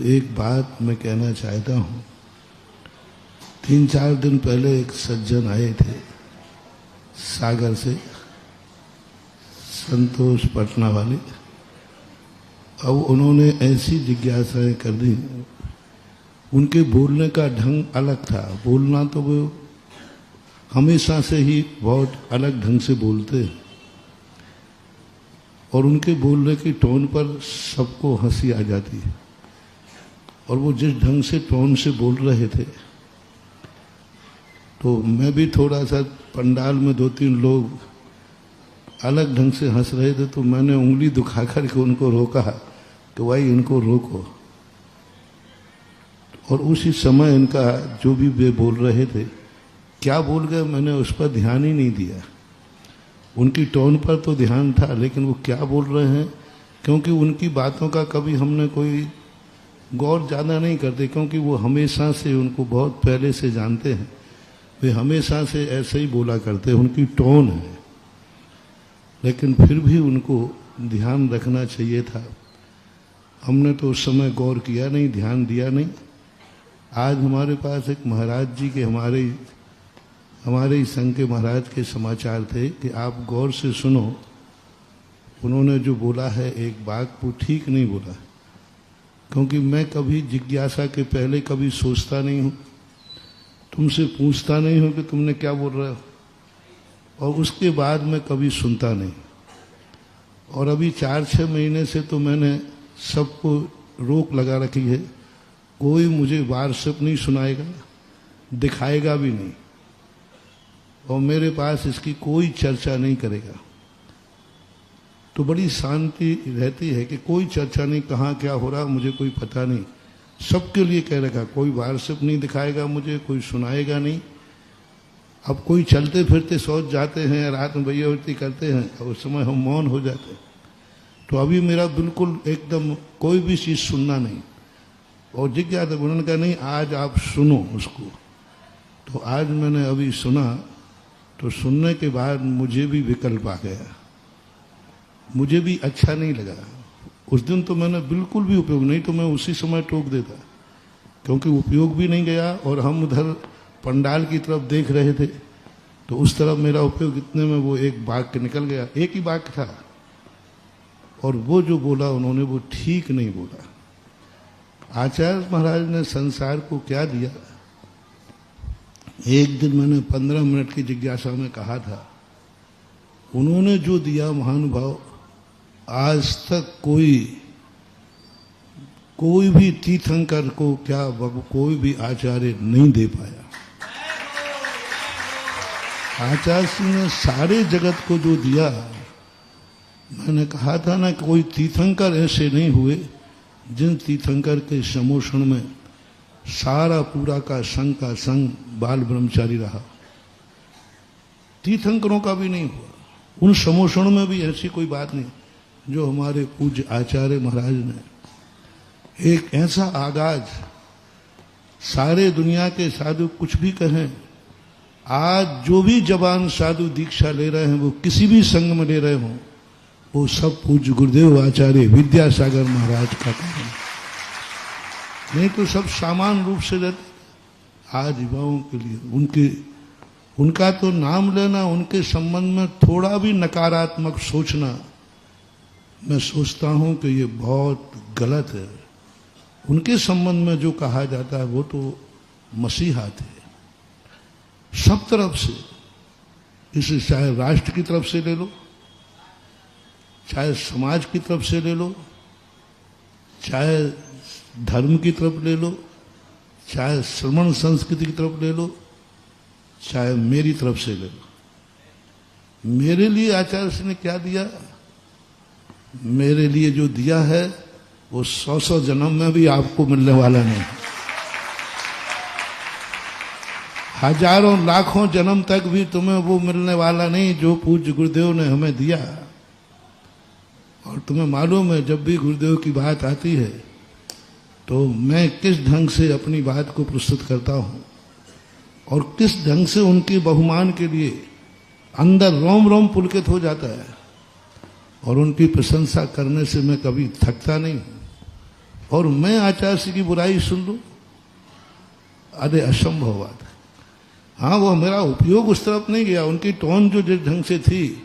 तो एक बात मैं कहना चाहता हूँ। 3-4 दिन पहले एक सज्जन आए थे सागर से, संतोष पटना वाले। अब उन्होंने ऐसी जिज्ञासाएं कर दी, उनके बोलने का ढंग अलग था। बोलना तो वो हमेशा से ही बहुत अलग ढंग से बोलते हैं, और उनके बोलने की टोन पर सबको हंसी आ जाती है। और वो जिस ढंग से टोन से बोल रहे थे, तो मैं भी थोड़ा सा, पंडाल में 2-3 लोग अलग ढंग से हंस रहे थे, तो मैंने उंगली दिखा करके उनको रोका कि भाई इनको रोको। और उसी समय इनका जो भी वे बोल रहे थे, क्या बोल गए मैंने उस पर ध्यान ही नहीं दिया। उनकी टोन पर तो ध्यान था, लेकिन वो क्या बोल रहे हैं, क्योंकि उनकी बातों का कभी हमने कोई गौर ज़्यादा नहीं करते, क्योंकि वो हमेशा से, उनको बहुत पहले से जानते हैं। वे हमेशा से ऐसे ही बोला करते हैं, उनकी टोन है। लेकिन फिर भी उनको ध्यान रखना चाहिए था। हमने तो उस समय गौर किया नहीं, ध्यान दिया नहीं। आज हमारे पास एक महाराज जी के, हमारे ही संघ के महाराज के समाचार थे कि आप गौर से सुनो, उन्होंने जो बोला है एक बात वो ठीक नहीं बोला। क्योंकि मैं कभी जिज्ञासा के पहले कभी सोचता नहीं हूँ, तुमसे पूछता नहीं हूँ कि तुमने क्या बोल रहे हो, और उसके बाद मैं कभी सुनता नहीं। और अभी 4-6 महीने से तो मैंने सबको रोक लगा रखी है, कोई मुझे व्हाट्सएप नहीं सुनाएगा, दिखाएगा भी नहीं, और मेरे पास इसकी कोई चर्चा नहीं करेगा। तो बड़ी शांति रहती है कि कोई चर्चा नहीं, कहाँ क्या हो रहा मुझे कोई पता नहीं। सबके लिए कह रखा, कोई व्हाट्सएप नहीं दिखाएगा मुझे, कोई सुनाएगा नहीं। अब कोई चलते फिरते सोच जाते हैं, रात में भैया करते हैं, और उस समय हम मौन हो जाते हैं। तो अभी मेरा बिल्कुल एकदम कोई भी चीज़ सुनना नहीं। और जिज्ञासा, उन्होंने कहा नहीं आज आप सुनो उसको। तो आज मैंने अभी सुना, तो सुनने के बाद मुझे भी विकल्प आ गया, मुझे भी अच्छा नहीं लगा। उस दिन तो मैंने बिल्कुल भी उपयोग नहीं, तो मैं उसी समय टोक देता, क्योंकि उपयोग भी नहीं गया। और हम उधर पंडाल की तरफ देख रहे थे, तो उस तरफ मेरा उपयोग, इतने में वो एक वाक्य निकल गया, एक ही वाक्य था, और वो जो बोला उन्होंने वो ठीक नहीं बोला। आचार्य महाराज ने संसार को क्या दिया, एक दिन मैंने 15 मिनट की जिज्ञासा में कहा था, उन्होंने जो दिया महानुभाव, आज तक कोई भी तीर्थंकर को, क्या कोई भी आचार्य नहीं दे पाया। आचार्य सिंह ने सारे जगत को जो दिया, मैंने कहा था ना, कोई तीर्थंकर ऐसे नहीं हुए जिन तीर्थंकर के समोषण में सारा पूरा का संघ बाल ब्रह्मचारी रहा। तीर्थंकरों का भी नहीं हुआ, उन समोषण में भी ऐसी कोई बात नहीं। जो हमारे पूज्य आचार्य महाराज ने एक ऐसा आगाज, सारे दुनिया के साधु कुछ भी कहें, आज जो भी जवान साधु दीक्षा ले रहे हैं, वो किसी भी संघ में ले रहे हों, वो सब पूज्य गुरुदेव आचार्य विद्यासागर महाराज का कारण, नहीं तो सब सामान्य रूप से रहते। आज युवाओं के लिए उनका तो नाम लेना, उनके संबंध में थोड़ा भी नकारात्मक सोचना, मैं सोचता हूं कि ये बहुत गलत है। उनके संबंध में जो कहा जाता है वो तो मसीहा थे, सब तरफ से। इसे चाहे राष्ट्र की तरफ से ले लो, चाहे समाज की तरफ से ले लो, चाहे धर्म की तरफ ले लो, चाहे श्रमण संस्कृति की तरफ ले लो, चाहे मेरी तरफ से ले लो। मेरे लिए आचार्य सिंह ने क्या दिया, मेरे लिए जो दिया है वो 100 जन्म में भी आपको मिलने वाला नहीं। हजारों लाखों जन्म तक भी तुम्हें वो मिलने वाला नहीं जो पूज्य गुरुदेव ने हमें दिया। और तुम्हें मालूम है, जब भी गुरुदेव की बात आती है तो मैं किस ढंग से अपनी बात को प्रस्तुत करता हूँ, और किस ढंग से उनके बहुमान के लिए अंदर रोम रोम पुलकित हो जाता है। और उनकी प्रशंसा करने से मैं कभी थकता नहीं हूँ। और मैं आचार्य श्री की बुराई सुन लूं? अरे असंभव बात है। हाँ, वो मेरा उपयोग उस तरफ नहीं गया, उनकी टोन जो जिस ढंग से थी,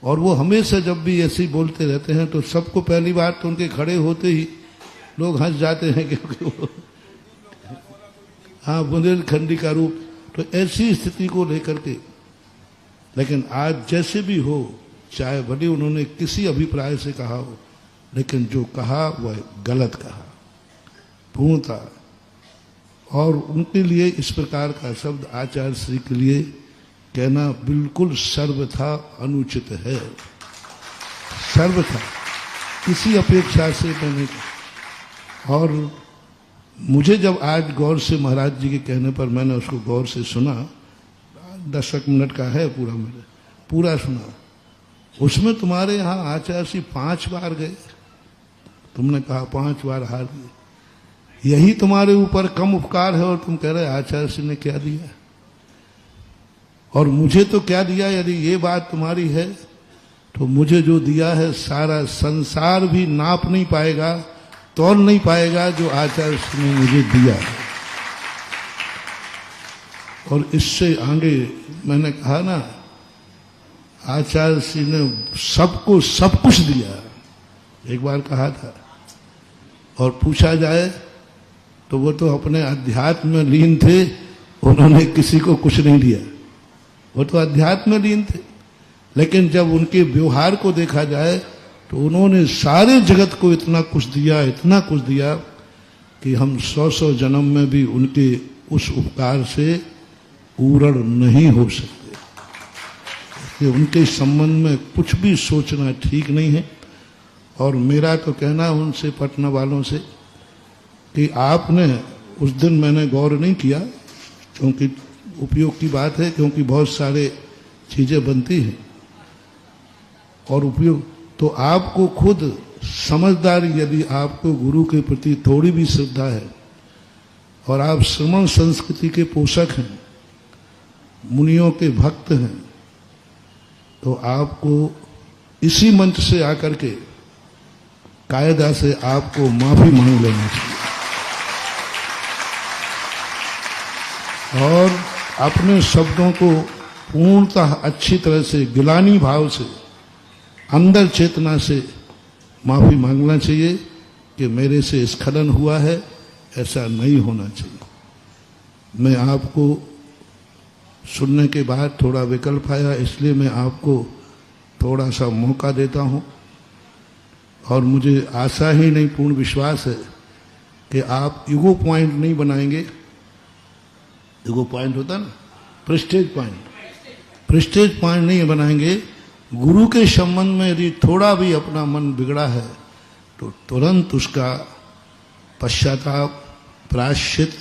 और वो हमेशा जब भी ऐसे ही बोलते रहते हैं तो सबको पहली बात तो उनके खड़े होते ही लोग हंस जाते हैं, क्योंकि वो हाँ बुंदेलखंडी का रूप। तो ऐसी स्थिति को लेकर के, लेकिन आज जैसे भी हो, चाहे भले उन्होंने किसी अभिप्राय से कहा हो, लेकिन जो कहा वह गलत कहा पूर्णतः। और उनके लिए इस प्रकार का शब्द आचार्य श्री के लिए कहना बिल्कुल सर्वथा अनुचित है, सर्वथा, किसी अपेक्षा से मैंने। और मुझे जब आज गौर से महाराज जी के कहने पर मैंने उसको गौर से सुना, 10 मिनट का है पूरा, मैंने पूरा सुना। उसमें तुम्हारे यहाँ आचार्य श्री 5 बार गए, तुमने कहा 5 बार हार गए, यही तुम्हारे ऊपर कम उपकार है, और तुम कह रहे आचार्य श्री ने क्या दिया और मुझे तो क्या दिया। यदि ये बात तुम्हारी है तो मुझे जो दिया है सारा संसार भी नाप नहीं पाएगा, तोल नहीं पाएगा जो आचार्य श्री ने मुझे दिया है। और इससे आगे मैंने कहा ना, आचार्य श्री ने सबको सब कुछ दिया, एक बार कहा था। और पूछा जाए तो वो तो अपने अध्यात्म में लीन थे, उन्होंने किसी को कुछ नहीं दिया, वो तो अध्यात्म में लीन थे। लेकिन जब उनके व्यवहार को देखा जाए तो उन्होंने सारे जगत को इतना कुछ दिया, इतना कुछ दिया कि हम 100 जन्म में भी उनके उस उपकार से पूर्ण नहीं हो सकते। कि उनके संबंध में कुछ भी सोचना ठीक नहीं है। और मेरा तो कहना उनसे, पटना वालों से, कि आपने उस दिन मैंने गौर नहीं किया, क्योंकि उपयोग की बात है, क्योंकि बहुत सारे चीजें बनती हैं और उपयोग, तो आपको खुद समझदारी, यदि आपको गुरु के प्रति थोड़ी भी श्रद्धा है और आप श्रमण संस्कृति के पोषक हैं, मुनियों के भक्त हैं, तो आपको इसी मंच से आकर के कायदा से आपको माफी मांग लेना चाहिए और अपने शब्दों को पूर्णतः अच्छी तरह से गिलानी भाव से, अंदर चेतना से माफी मांगना चाहिए कि मेरे से स्खलन हुआ है, ऐसा नहीं होना चाहिए। मैं आपको सुनने के बाद थोड़ा विकल्प आया, इसलिए मैं आपको थोड़ा सा मौका देता हूं। और मुझे आशा ही नहीं, पूर्ण विश्वास है कि आप ईगो पॉइंट नहीं बनाएंगे। ईगो पॉइंट होता ना, प्रेस्टेज पॉइंट, प्रेस्टेज पॉइंट नहीं बनाएंगे। गुरु के संबंध में यदि थोड़ा भी अपना मन बिगड़ा है तो तुरंत उसका पश्चाताप, प्रायश्चित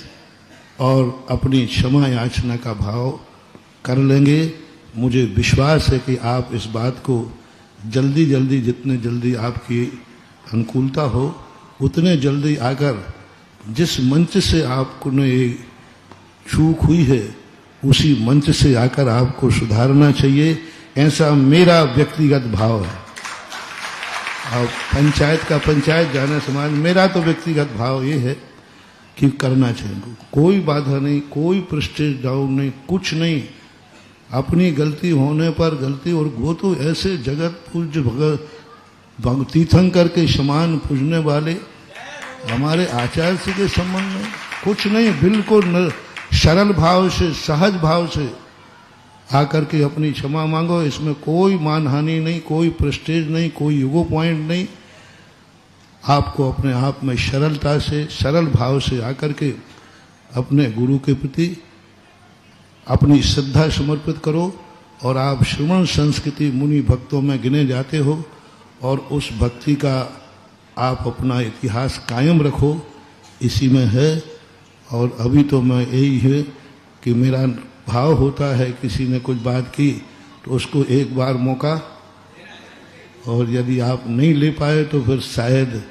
और अपनी क्षमा याचना का भाव कर लेंगे। मुझे विश्वास है कि आप इस बात को जल्दी जल्दी, जितने जल्दी आपकी अनुकूलता हो, उतने जल्दी आकर जिस मंच से आपको ने ये चूक हुई है, उसी मंच से आकर आपको सुधारना चाहिए। ऐसा मेरा व्यक्तिगत भाव है। और पंचायत का पंचायत जाने समाज, मेरा तो व्यक्तिगत भाव ये है कि करना चाहिए। कोई बाधा नहीं, कोई प्रेस्टीज डाउन नहीं, कुछ नहीं। अपनी गलती होने पर गलती, और वो तो ऐसे जगत पूज्य तीर्थंकर के समान पूजने वाले हमारे आचार्य जी के संबंध में कुछ नहीं, बिल्कुल सरल भाव से, सहज भाव से आकर के अपनी क्षमा मांगो। इसमें कोई मानहानि नहीं, कोई प्रेस्टीज नहीं, कोई ईगो पॉइंट नहीं। आपको अपने आप में सरलता से, सरल भाव से आकर के अपने गुरु के प्रति अपनी श्रद्धा समर्पित करो और आप श्रमण संस्कृति मुनि भक्तों में गिने जाते हो और उस भक्ति का आप अपना इतिहास कायम रखो, इसी में है। और अभी तो मैं यही है कि मेरा भाव होता है, किसी ने कुछ बात की तो उसको एक बार मौका, और यदि आप नहीं ले पाए तो फिर शायद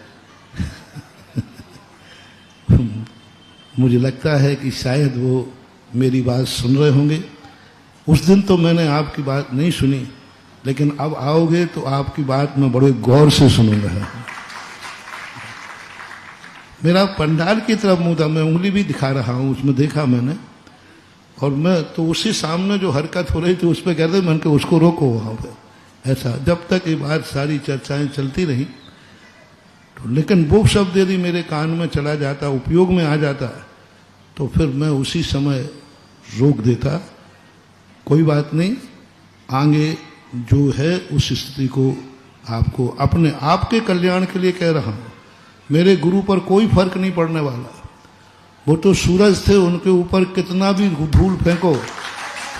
मुझे लगता है कि शायद वो मेरी बात सुन रहे होंगे। उस दिन तो मैंने आपकी बात नहीं सुनी, लेकिन अब आओगे तो आपकी बात मैं बड़े गौर से सुनूंगा। मेरा पंडाल की तरफ मुंह था, मैं उंगली भी दिखा रहा हूं, उसमें देखा मैंने, और मैं तो उसी सामने जो हरकत हो रही थी उस पर कहते मैंने कहा उसको रोको वहां पे। ऐसा जब तक ये बात सारी चर्चाएं चलती रही, तो लेकिन वो शब्द यदि मेरे कान में चला जाता, उपयोग में आ जाता, तो फिर मैं उसी समय रोक देता। कोई बात नहीं, आगे जो है उस स्थिति को आपको अपने आपके कल्याण के लिए कह रहा हूं। मेरे गुरु पर कोई फर्क नहीं पड़ने वाला। वो तो सूरज थे, उनके ऊपर कितना भी धूल फेंको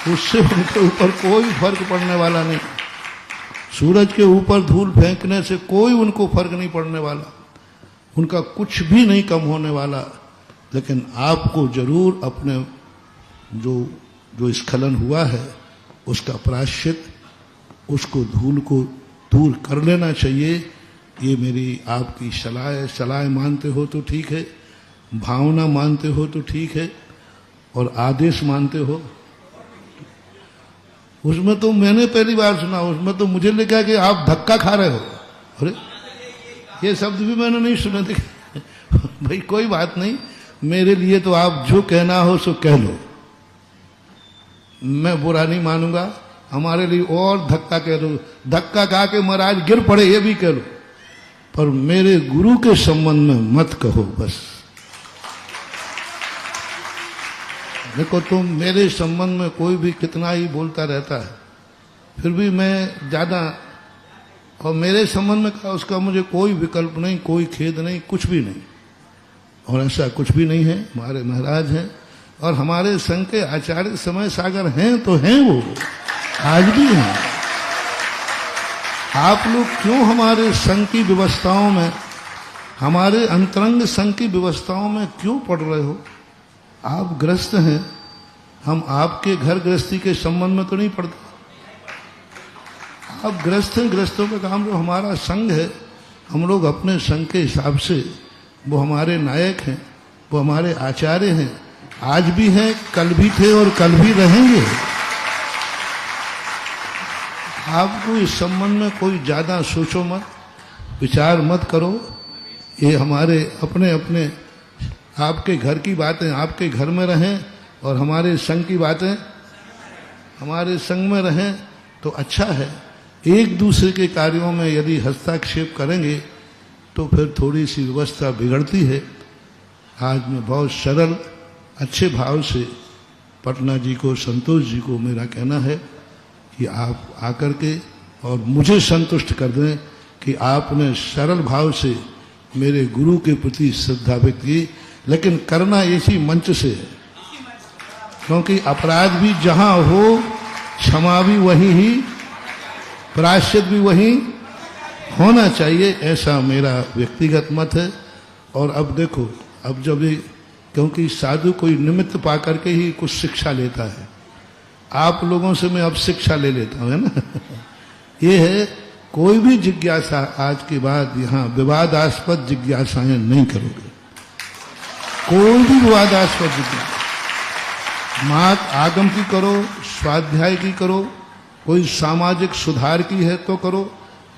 उससे उनके ऊपर कोई फर्क पड़ने वाला नहीं। सूरज के ऊपर धूल फेंकने से कोई उनको फर्क नहीं पड़ने वाला, उनका कुछ भी नहीं कम होने वाला। लेकिन आपको जरूर अपने जो स्खलन हुआ है उसका प्रायश्चित, उसको धूल को दूर कर लेना चाहिए। ये मेरी आपकी सलाह है। सलाह मानते हो तो ठीक है, भावना मानते हो तो ठीक है, और आदेश मानते हो उसमें तो मैंने पहली बार सुना, उसमें तो मुझे लगा कि आप धक्का खा रहे हो। अरे ये शब्द भी मैंने नहीं सुने थे। भाई कोई बात नहीं, मेरे लिए तो आप जो कहना हो सो कह लो, मैं बुरा नहीं मानूंगा। हमारे लिए और धक्का कह दो, धक्का खा के महाराज गिर पड़े ये भी कह लो, पर मेरे गुरु के संबंध में मत कहो बस। देखो तुम मेरे संबंध में कोई भी कितना ही बोलता रहता है, फिर भी मैं ज्यादा, और मेरे संबंध में कहा उसका मुझे कोई विकल्प नहीं, कोई खेद नहीं, कुछ भी नहीं। और ऐसा कुछ भी नहीं है। हमारे महाराज हैं और हमारे संघ के आचार्य समय सागर हैं तो हैं, वो आज भी हैं। आप लोग क्यों हमारे संघ की व्यवस्थाओं में, हमारे अंतरंग संघ की व्यवस्थाओं में क्यों पड़ रहे हो? आप ग्रस्त हैं, हम आपके घर गृहस्थी के संबंध में तो नहीं पड़ते। आप ग्रस्त हैं, ग्रस्तों का काम जो हमारा संघ है, हम लोग अपने संघ के हिसाब से, वो हमारे नायक हैं, वो हमारे आचार्य हैं, आज भी हैं, कल भी थे और कल भी रहेंगे। आपको इस संबंध में कोई ज्यादा सोचो मत, विचार मत करो। ये हमारे अपने अपने आपके घर की बातें आपके घर में रहें, और हमारे संघ की बातें हमारे संघ में रहें तो अच्छा है। एक दूसरे के कार्यों में यदि हस्तक्षेप करेंगे तो फिर थोड़ी सी व्यवस्था बिगड़ती है। आज मैं बहुत सरल अच्छे भाव से पटना जी को, संतोष जी को मेरा कहना है कि आप आकर के और मुझे संतुष्ट कर दें कि आपने सरल भाव से मेरे गुरु के प्रति श्रद्धा व्यक्त की, लेकिन करना इसी मंच से है, क्योंकि अपराध भी जहां हो क्षमा भी वही ही, प्रायश्चित भी वही होना चाहिए, ऐसा मेरा व्यक्तिगत मत है। और अब देखो, अब जब ये, क्योंकि साधु कोई निमित्त पा करके ही कुछ शिक्षा लेता है, आप लोगों से मैं अब शिक्षा ले लेता हूं, है ना। ये है, कोई भी जिज्ञासा आज के बाद यहां विवादास्पद जिज्ञासाएं नहीं करोगे, कोई भी विवादास्पद जिज्ञासा, मात आगम की करो, स्वाध्याय की करो, कोई सामाजिक सुधार की है तो करो,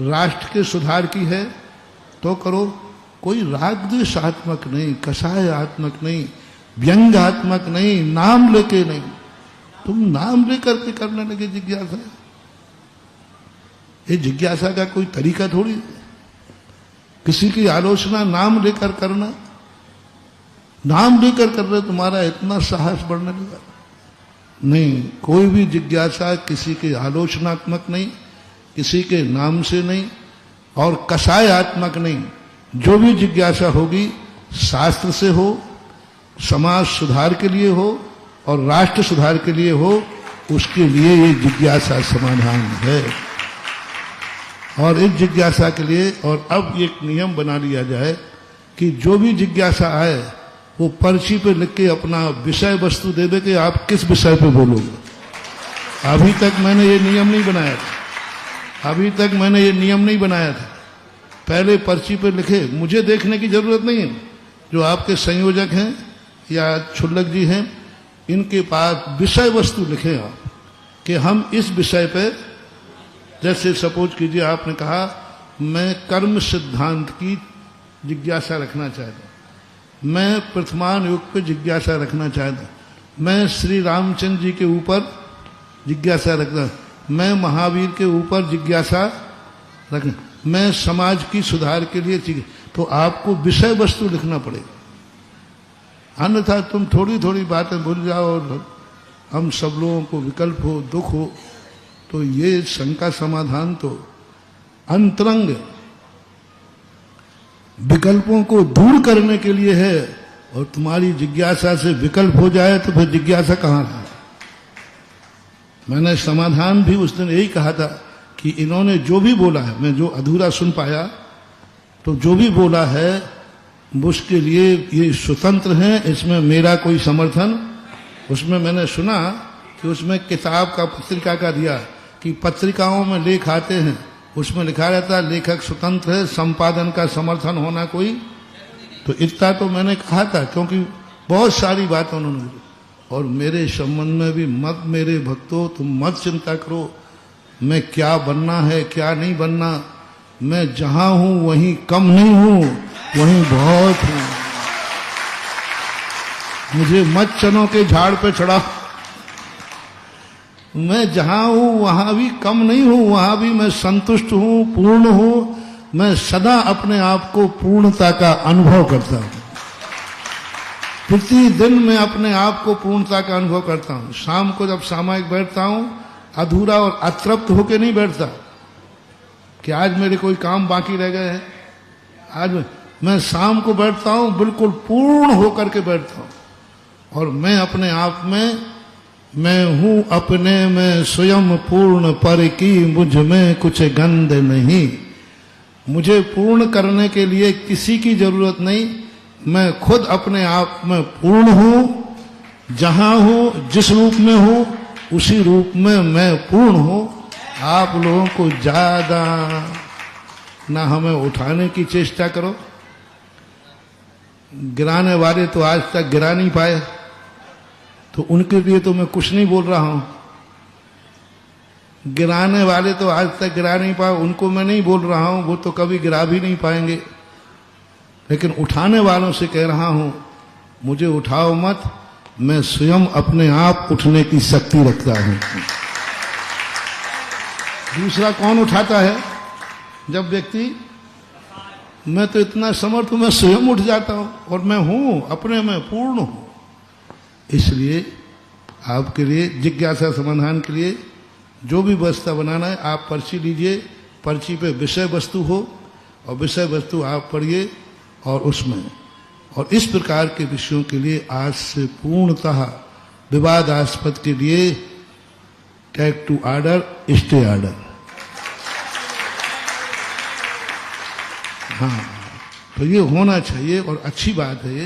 राष्ट्र के सुधार की है तो करो, कोई राग द्वेषात्मक नहीं, कषायात्मक नहीं, व्यंग्यात्मक नहीं, नाम लेके नहीं। तुम नाम लेकर के करने लगे जिज्ञासा, ये जिज्ञासा का कोई तरीका थोड़ी। किसी की आलोचना नाम लेकर करना, नाम लेकर कर रहे, तुम्हारा इतना साहस बढ़ने लगा। नहीं, कोई भी जिज्ञासा किसी के आलोचनात्मक नहीं, किसी के नाम से नहीं, और कषायात्मक नहीं। जो भी जिज्ञासा होगी शास्त्र से हो, समाज सुधार के लिए हो और राष्ट्र सुधार के लिए हो, उसके लिए ये जिज्ञासा समाधान है। और इस जिज्ञासा के लिए और अब एक नियम बना लिया जाए कि जो भी जिज्ञासा आए वो पर्ची पे लिख के अपना विषय वस्तु दे दे कि आप किस विषय पे बोलोगे। अभी तक मैंने ये नियम नहीं बनाया था, अभी तक मैंने ये नियम नहीं बनाया था। पहले पर्ची पे लिखे, मुझे देखने की जरूरत नहीं है। जो आपके संयोजक हैं या क्षुल्लक जी हैं, इनके पास विषय वस्तु लिखे आप कि हम इस विषय पे, जैसे सपोज कीजिए आपने कहा मैं कर्म सिद्धांत की जिज्ञासा रखना चाहता हूं, मैं प्रथमान युग पे जिज्ञासा रखना चाहता, मैं श्री रामचंद्र जी के ऊपर जिज्ञासा रखना, मैं महावीर के ऊपर जिज्ञासा रखना, मैं समाज की सुधार के लिए। तो आपको विषय वस्तु लिखना पड़ेगा, अन्यथा तुम थोड़ी थोड़ी बातें भूल जाओ और हम सब लोगों को विकल्प हो, दुख हो, तो ये शंका समाधान तो अंतरंग विकल्पों को दूर करने के लिए है। और तुम्हारी जिज्ञासा से विकल्प हो जाए तो फिर जिज्ञासा कहाँ रहा। मैंने समाधान भी उस दिन यही कहा था कि इन्होंने जो भी बोला है, मैं जो अधूरा सुन पाया, तो जो भी बोला है उसके लिए ये स्वतंत्र हैं, इसमें मेरा कोई समर्थन। उसमें मैंने सुना कि उसमें किताब का पत्रिका का दिया कि पत्रिकाओं में लेख आते हैं, उसमें लिखा रहता है लेखक स्वतंत्र है, संपादन का समर्थन होना कोई। तो इतना तो मैंने कहा था, क्योंकि बहुत सारी बातें उन्होंने। और मेरे संबंध में भी मत, मेरे भक्तों तुम मत चिंता करो मैं क्या बनना है क्या नहीं बनना, मैं जहां हूं वहीं कम नहीं हूं, वहीं बहुत हूं। मुझे मत चनों के झाड़ पे चढ़ा, मैं जहां हूं वहां भी कम नहीं हूं, वहां भी मैं संतुष्ट हूं, पूर्ण हूं। मैं सदा अपने आप को पूर्णता का अनुभव करता हूं, प्रतिदिन मैं अपने आप को पूर्णता का अनुभव करता हूं। शाम को जब सामायिक बैठता हूं, अधूरा और अतृप्त होकर नहीं बैठता कि आज मेरे कोई काम बाकी रह गए हैं। आज मैं शाम को बैठता हूं बिल्कुल पूर्ण होकर के बैठता हूं। और मैं अपने आप में, मैं हूं अपने में स्वयं पूर्ण, पर की मुझ में कुछ गंध नहीं। मुझे पूर्ण करने के लिए किसी की जरूरत नहीं, मैं खुद अपने आप में पूर्ण हूं। जहां हूं, जिस रूप में हूं, उसी रूप में मैं पूर्ण हूं। आप लोगों को ज्यादा ना हमें उठाने की चेष्टा करो। गिराने वाले तो आज तक गिरा नहीं पाए, तो उनके लिए तो मैं कुछ नहीं बोल रहा हूं। गिराने वाले तो आज तक गिरा नहीं पाए, उनको मैं नहीं बोल रहा हूं, वो तो कभी गिरा भी नहीं पाएंगे। लेकिन उठाने वालों से कह रहा हूं, मुझे उठाओ मत, मैं स्वयं अपने आप उठने की शक्ति रखता हूं। दूसरा कौन उठाता है? जब व्यक्ति, मैं तो इतना समर्थ हूं, मैं स्वयं उठ जाता हूं और मैं हूं, अपने में पूर्ण हूं। इसलिए आपके लिए जिज्ञासा समाधान के लिए जो भी व्यवस्था बनाना है, आप पर्ची लीजिए, पर्ची पे विषय वस्तु हो और विषय वस्तु आप पढ़िए। और उसमें, और इस प्रकार के विषयों के लिए आज से पूर्णतः विवादास्पद के लिए take to order, stay order. हाँ, तो ये होना चाहिए और अच्छी बात है। ये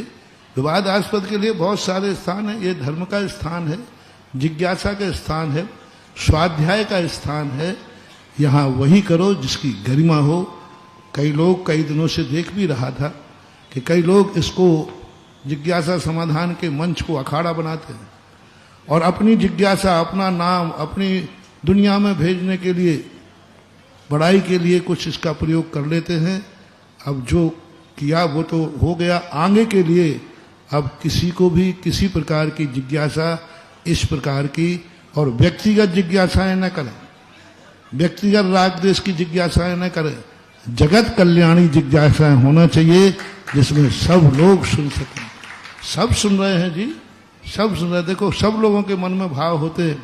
विवादास्पद के लिए बहुत सारे स्थान है, ये धर्म का स्थान है, जिज्ञासा का स्थान है, स्वाध्याय का स्थान है। यहाँ वही करो जिसकी गरिमा हो। कई लोग, कई दिनों से देख भी रहा था कि कई लोग इसको जिज्ञासा समाधान के मंच को अखाड़ा बनाते हैं और अपनी जिज्ञासा, अपना नाम, अपनी दुनिया में भेजने के लिए, बड़ाई के लिए कुछ इसका प्रयोग कर लेते हैं। अब जो किया वो तो हो गया, आगे के लिए अब किसी को भी किसी प्रकार की जिज्ञासा इस प्रकार की, और व्यक्तिगत जिज्ञासाएं न करें, व्यक्तिगत राग द्वेष की जिज्ञासाएं न करें। जगत कल्याणी जिज्ञासाएं होना चाहिए जिसमें सब लोग सुन सकें। सब सुन रहे हैं जी, सब सुन रहे हैं। देखो, सब लोगों के मन में भाव होते हैं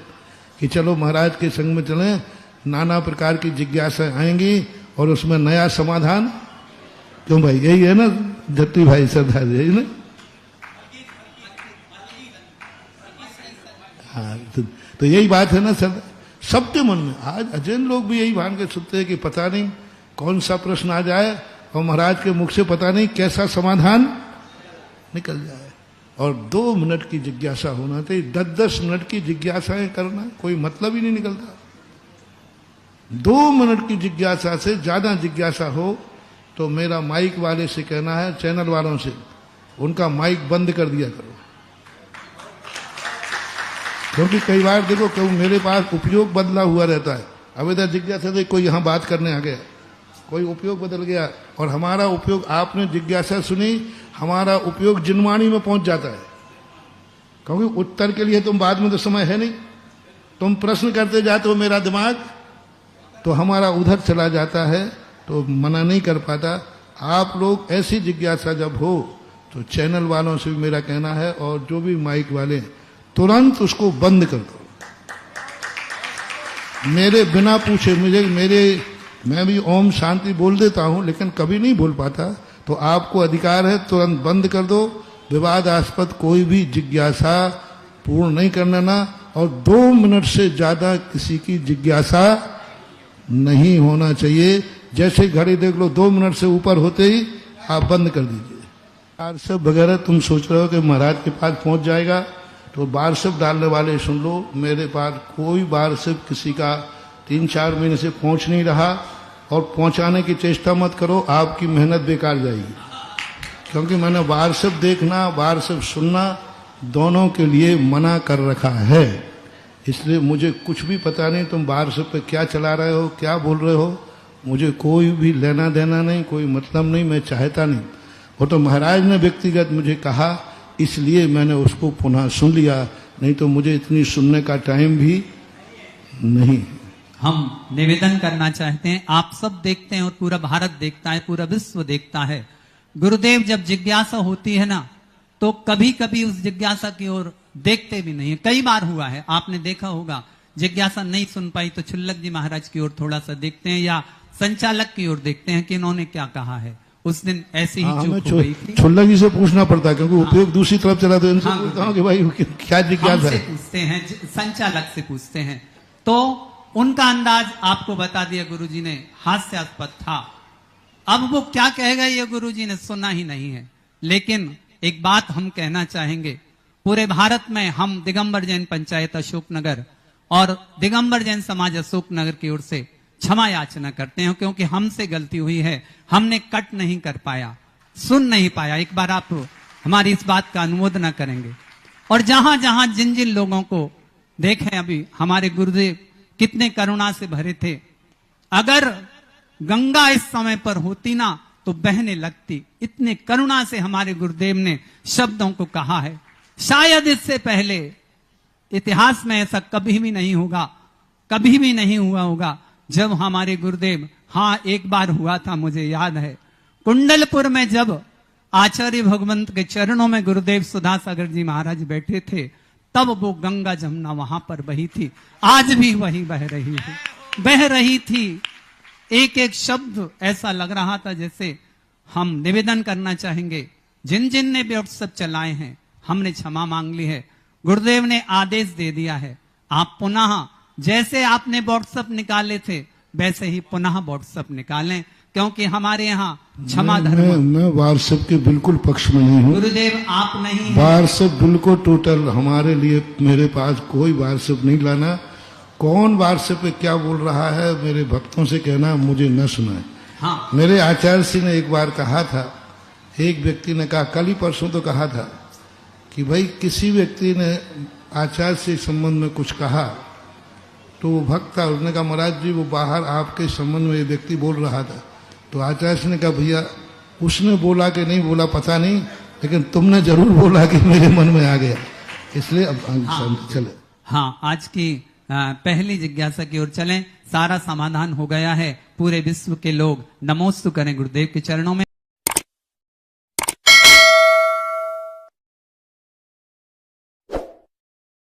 कि चलो महाराज के संग में चलें, नाना प्रकार की जिज्ञासाएं आएंगी और उसमें नया समाधान। क्यों भाई, यही है ना जट्टी भाई, सरदार, यही ना? हाँ, तो यही बात है ना सर, सबके मन में। आज अजैन लोग भी यही भान के सुनते हैं कि पता नहीं कौन सा प्रश्न आ जाए और महाराज के मुख से पता नहीं कैसा समाधान निकल जाए। और 2 मिनट की जिज्ञासा होना चाहिए। 10-10 मिनट की जिज्ञासाएं करना कोई मतलब ही नहीं निकलता। 2 मिनट की जिज्ञासा से ज्यादा जिज्ञासा हो तो मेरा माइक वाले से कहना है, चैनल वालों से, उनका माइक बंद कर दिया करो। क्योंकि कई बार देखो, क्यों मेरे पास उपयोग बदला हुआ रहता है। अब इधर जिज्ञासा से कोई यहाँ बात करने आ गया, कोई उपयोग बदल गया, और हमारा उपयोग, आपने जिज्ञासा सुनी हमारा उपयोग जिनवाणी में पहुंच जाता है, क्योंकि उत्तर के लिए तुम बाद में तो समय है नहीं, तुम प्रश्न करते जाते हो, मेरा दिमाग तो हमारा उधर चला जाता है, तो मना नहीं कर पाता। आप लोग ऐसी जिज्ञासा जब हो तो चैनल वालों से भी मेरा कहना है, और जो भी माइक वाले, तुरंत उसको बंद कर दो। मेरे बिना पूछे मैं भी ओम शांति बोल देता हूं, लेकिन कभी नहीं बोल पाता, तो आपको अधिकार है, तुरंत बंद कर दो। विवादास्पद कोई भी जिज्ञासा पूर्ण नहीं करना ना, और 2 मिनट से ज्यादा किसी की जिज्ञासा नहीं होना चाहिए। जैसे घड़ी देख लो, 2 मिनट से ऊपर होते ही आप बंद कर दीजिए। बारसप वगैरह तुम सोच रहे हो कि महाराज के पास पहुंच जाएगा, तो बारसप डालने वाले सुन लो, मेरे पास कोई बारसप किसी का 3-4 महीने से पहुंच नहीं रहा, और पहुंचाने की चेष्टा मत करो, आपकी मेहनत बेकार जाएगी। क्योंकि मैंने बारसप देखना, बारसप सुनना दोनों के लिए मना कर रखा है, इसलिए मुझे कुछ भी पता नहीं तुम बारसप पे क्या चला रहे हो, क्या बोल रहे हो, मुझे कोई भी लेना देना नहीं, कोई मतलब नहीं, मैं चाहता नहीं। वो तो महाराज ने व्यक्तिगत मुझे कहा, इसलिए मैंने उसको पुनः सुन लिया, नहीं तो मुझे इतनी सुनने का टाइम भी नहीं। हम निवेदन करना चाहते हैं, आप सब देखते हैं और पूरा भारत देखता है, पूरा विश्व देखता है, गुरुदेव जब जिज्ञासा होती है ना, तो कभी कभी उस जिज्ञासा की ओर देखते भी नहीं है। कई बार हुआ है, आपने देखा होगा, जिज्ञासा नहीं सुन पाई तो छुल्लक जी महाराज की ओर थोड़ा सा देखते हैं, या संचालक की ओर देखते हैं कि इन्होंने क्या कहा है। उस दिन ऐसी ही चूक हो गई थी। छुल्लक जी से पूछना पड़ता है, क्योंकि उपयोग दूसरी तरफ चला, तो इनसे पूछता हूं कि भाई क्या जिज्ञासा है। पूछते हैं, संचालक से पूछते हैं, तो उनका अंदाज आपको बता दिया गुरुजी ने, हास्यास्पद था। अब वो क्या कहेगा ये गुरुजी ने सुना ही नहीं है। लेकिन एक बात हम कहना चाहेंगे, पूरे भारत में हम दिगंबर जैन पंचायत अशोकनगर और दिगंबर जैन समाज अशोकनगर की ओर से क्षमा याचना करते हैं, क्योंकि हमसे गलती हुई है, हमने कट नहीं कर पाया, सुन नहीं पाया। एक बार आप हमारी इस बात का अनुमोदन करेंगे। और जहां जहां जिन जिन लोगों को देखें, अभी हमारे गुरुदेव कितने करुणा से भरे थे, अगर गंगा इस समय पर होती ना तो बहने लगती, इतने करुणा से हमारे गुरुदेव ने शब्दों को कहा है। शायद इससे पहले इतिहास में ऐसा कभी भी नहीं होगा, कभी भी नहीं हुआ होगा, जब हमारे गुरुदेव, हाँ एक बार हुआ था, मुझे याद है, कुंडलपुर में जब आचार्य भगवंत के चरणों में गुरुदेव सुधासागर जी महाराज बैठे थे, तब वो गंगा जमुना वहां पर बही थी, आज भी वही बह रही थी। एक एक शब्द ऐसा लग रहा था जैसे, हम निवेदन करना चाहेंगे, जिन जिन ने व्हाट्सएप चलाए हैं, हमने क्षमा मांग ली है, गुरुदेव ने आदेश दे दिया है, आप पुनः जैसे आपने व्हाट्सएप निकाले थे वैसे ही पुनः व्हाट्सएप निकालें, क्योंकि हमारे यहाँ क्षमा धर्म। मैं व्हाट्सएप के बिल्कुल पक्ष में नहीं हूँ गुरुदेव, आप नहीं, व्हाट्सएप बिल्कुल टोटल हमारे लिए, मेरे पास कोई व्हाट्सएप नहीं लाना। कौन व्हाट्सएप पे क्या बोल रहा है, मेरे भक्तों से कहना, मुझे न सुना है। हाँ। मेरे आचार्य जी ने एक बार कहा था, एक व्यक्ति ने कहा, कल ही परसों तो कहा था कि भाई किसी व्यक्ति ने आचार्य से संबंध में कुछ कहा, तो वो भक्त था, उसने कहा महाराज जी वो बाहर आपके संबंध में ये व्यक्ति बोल रहा था, तो आचार्य ने कहा भैया उसने बोला कि नहीं बोला पता नहीं, लेकिन तुमने जरूर बोला कि मेरे मन में आ गया, इसलिए अब चले। हाँ, आज की पहली जिज्ञासा की ओर चलें। सारा समाधान हो गया है, पूरे विश्व के लोग नमोस्तु करें गुरुदेव के चरणों में।